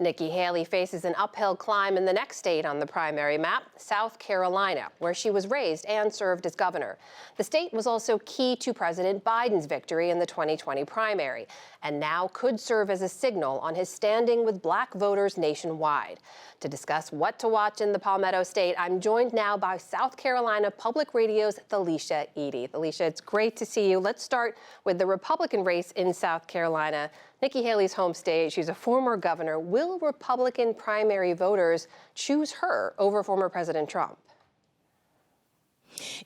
Nikki Haley faces an uphill climb in the next state on the primary map, South Carolina, where she was raised and served as governor. The state was also key to President Biden's victory in the 2020 primary, and now could serve as a signal on his standing with black voters nationwide. To discuss what to watch in the Palmetto State, I'm joined now by South Carolina Public Radio's Thalisha Edie. Thalisha, it's great to see you. Let's start with the Republican race in South Carolina. Nikki Haley's home state. She's a former governor. Will Republican primary voters choose her over former President Trump?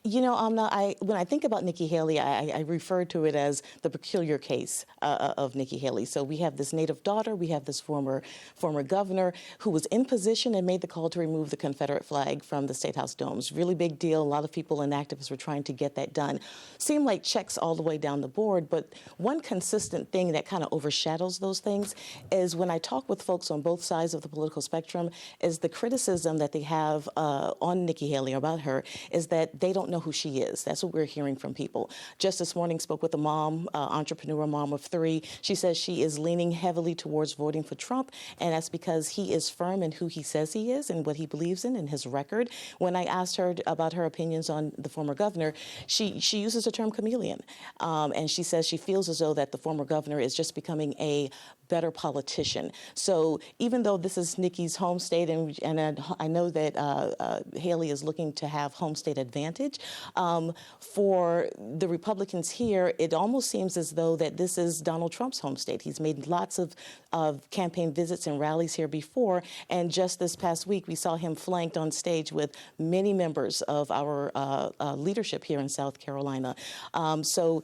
You know, when I think about Nikki Haley, I refer to it as the peculiar case of Nikki Haley. So we have this native daughter, we have this former governor who was in position and made the call to remove the Confederate flag from the State House domes. Really big deal. A lot of people and activists were trying to get that done. Seemed like checks all the way down the board, but one consistent thing that kind of overshadows those things is when I talk with folks on both sides of the political spectrum is the criticism that they have on Nikki Haley, about her, is that they don't know who she is. That's what we're hearing from people. Just this morning spoke with a mom, entrepreneur mom of 3. She says she is leaning heavily towards voting for Trump, and that's because he is firm in who he says he is and what he believes in and his record. When I asked her about her opinions on the former governor, she uses the term chameleon, and she says she feels as though that the former governor is just becoming a better politician. So even though this is Nikki's home state, and I know that Haley is looking to have home state advantage, for the Republicans here, it almost seems as though that this is Donald Trump's home state. He's made lots of campaign visits and rallies here before, and just this past week we saw him flanked on stage with many members of our leadership here in South Carolina. So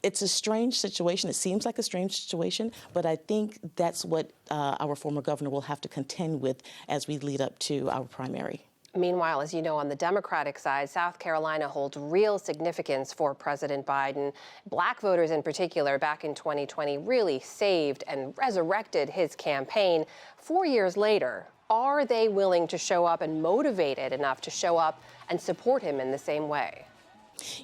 it's a strange situation. It seems like a strange situation, but I think that's what our former governor will have to contend with as we lead up to our primary. Meanwhile, as you know, on the Democratic side, South Carolina holds real significance for President Biden. Black voters in particular, back in 2020, really saved and resurrected his campaign. 4 years later, are they willing to show up and motivated enough to show up and support him in the same way?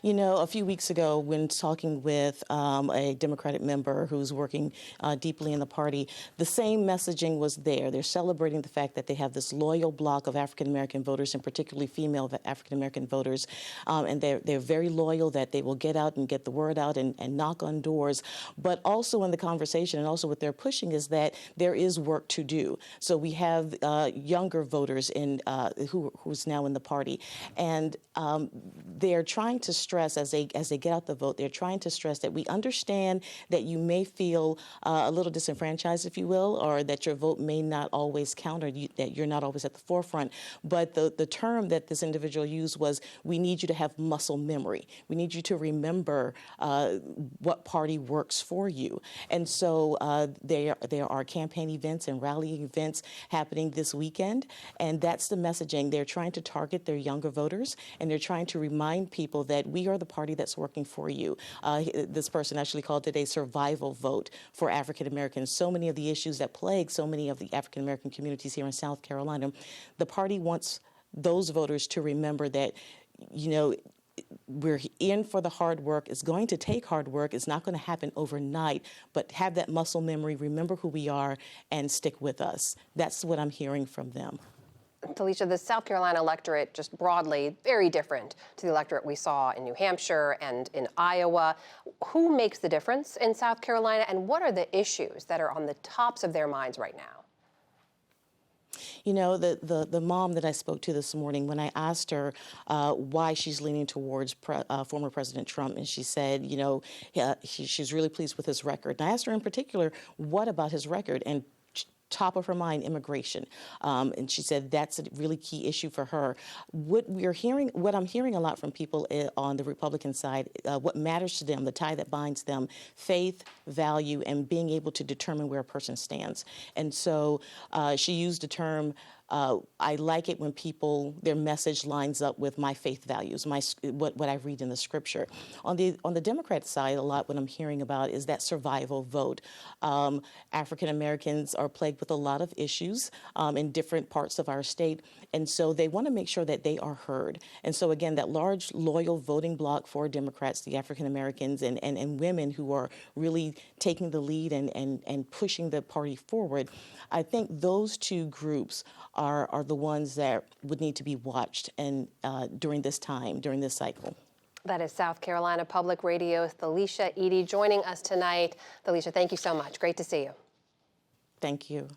You know, a few weeks ago, when talking with a Democratic member who's working deeply in the party, the same messaging was there. They're celebrating the fact that they have this loyal block of African-American voters, and particularly female African-American voters, and they're very loyal, that they will get out and get the word out and knock on doors. But also in the conversation, and also what they're pushing, is that there is work to do. So we have younger voters who's now in the party, and they're trying to stress, as they get out the vote, they're trying to stress that we understand that you may feel a little disenfranchised, if you will, or that your vote may not always count, or that you're not always at the forefront. But the term that this individual used was, we need you to have muscle memory. We need you to remember what party works for you. And so there are campaign events and rally events happening this weekend, and that's the messaging. They're trying to target their younger voters, and they're trying to remind people that we are the party that's working for you. This person actually called it a survival vote for African Americans. So many of the issues that plague so many of the African American communities here in South Carolina, the party wants those voters to remember that, you know, we're in for the hard work. It's going to take hard work. It's not going to happen overnight, but have that muscle memory, remember who we are, and stick with us. That's what I'm hearing from them. Thalisha, the South Carolina electorate, just broadly, very different to the electorate we saw in New Hampshire and in Iowa. Who makes the difference in South Carolina, and what are the issues that are on the tops of their minds right now? You know, the mom that I spoke to this morning, when I asked her why she's leaning towards former President Trump, and she said, you know, she's really pleased with his record. And I asked her in particular, what about his record? And top of her mind, immigration. And she said that's a really key issue for her. What I'm hearing a lot from people on the Republican side, what matters to them, the tie that binds them, faith, value, and being able to determine where a person stands. And so she used the term, I like it when their message lines up with my faith values, what I read in the scripture. On the Democrat side, a lot what I'm hearing about is that survival vote. African Americans are plagued with a lot of issues in different parts of our state. And so they want to make sure that they are heard. And so again, that large, loyal voting bloc for Democrats, the African Americans and women who are really taking the lead and pushing the party forward, I think those two groups are the ones that would need to be watched and during this time, during this cycle. That is South Carolina Public Radio's Thalisha Edie joining us tonight. Thalisha, thank you so much. Great to see you. Thank you.